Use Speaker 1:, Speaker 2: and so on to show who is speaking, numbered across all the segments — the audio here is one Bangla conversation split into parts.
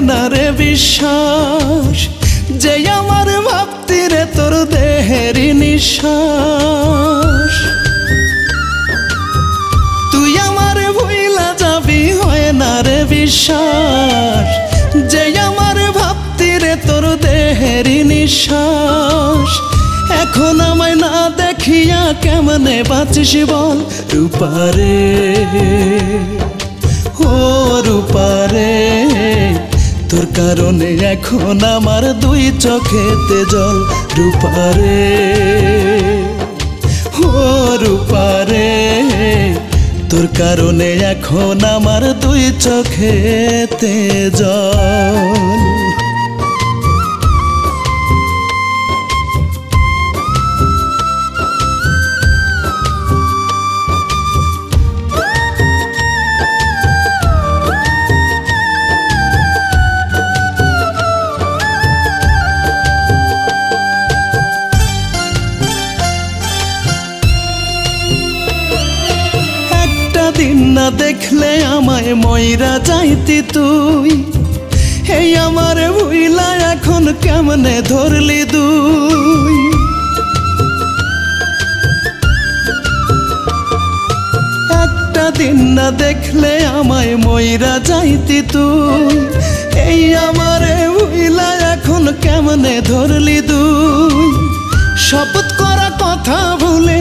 Speaker 1: না রে বিশ্বাস, যে আমার ভাবতি রে তোর দেহেরই নিঃশ্বাস। তুই আমার ভুইলা যাবি হয় না রে বিশ্বাস, যে আমার ভাবতি রে তোর দেহেরই নিঃশ্বাস। এখন আমায় না দেখিয়া কেমনে বাঁচিস বল রূপারে, ও রূপারে। তোর কারণে এখন আমার দুই চোখেতে জল রূপারে, ও রূপারে। তোর কারণে এখন আমার দুই চোখেতে জল। দিন না দেখলে আমায় ময়রা যাইতি তুই, এই আমার ভুইলা এখন কেমনে ধরলি দুই। একটা দিন না দেখলে আমায় ময়রা যাইতি তুই, এই আমার ভুইলা এখন কেমনে ধরলি দুই। শপথ করা কথা ভুলে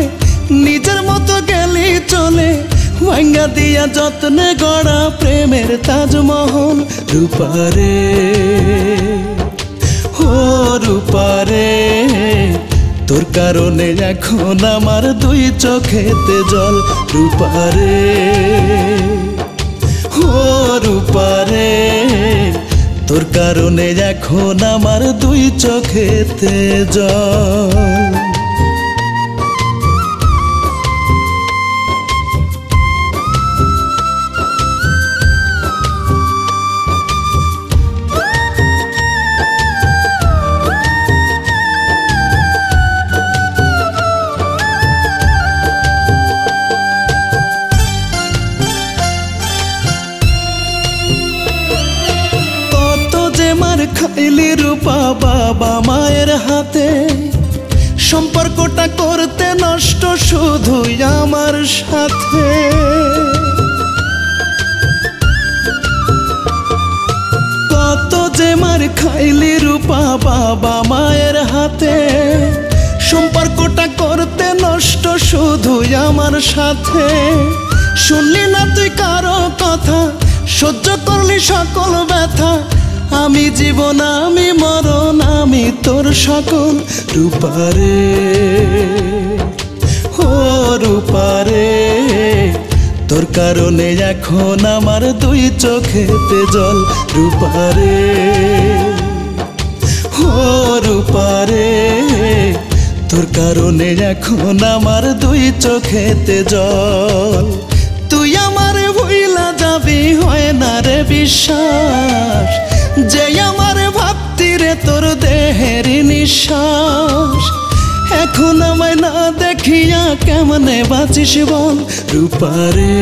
Speaker 1: নিজের মতো গেলি চলে, ভাঙ্গা দিয়া যত্নে গড়া প্রেমের তাজমহল রূপারে, ও রূপারে। তোর কারণে এখন আমার দুই চোখেতে জল রূপারে, ও রূপারে। তোর কারণে এখন আমার দুই চোখেতে জল। খাইলি রূপা বাবা মায়ের হাতে, সম্পর্কটা করতে নষ্ট শুধুই আমার সাথে। কত যে মার খাইলি রূপা বাবা মায়ের হাতে, সম্পর্কটা করতে নষ্ট শুধুই আমার সাথে। শুনলি না তুই কারো কথা, সহ্য করলি সকল ব্যথা। আমি জীবন আমি মরণ আমি তোর সকল রূপারে, ও রূপারে। তোর কারণে এখন আমার দুই চোখেতে জল রূপারে, ও রূপারে। তোর কারণে এখন আমার দুই চোখেতে জল। তুই আমার ভুইলা যাবি হয় না রে বিশ্বাস, যে আমার ভাবতি রে তোর দেহেরই নিঃশ্বাস। এখন আমায় না দেখিয়া কেমনে বাঁচিস বল রূপারে,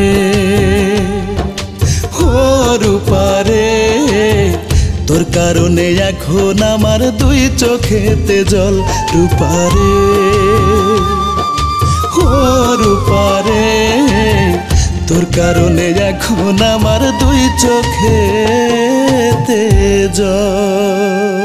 Speaker 1: ও রূপারে। তোর কারণে এখন আমার দুই চোখেতে জল রূপারে, ও রূপারে। তোর কারণে এখন আমার দুই চোখেতে জল।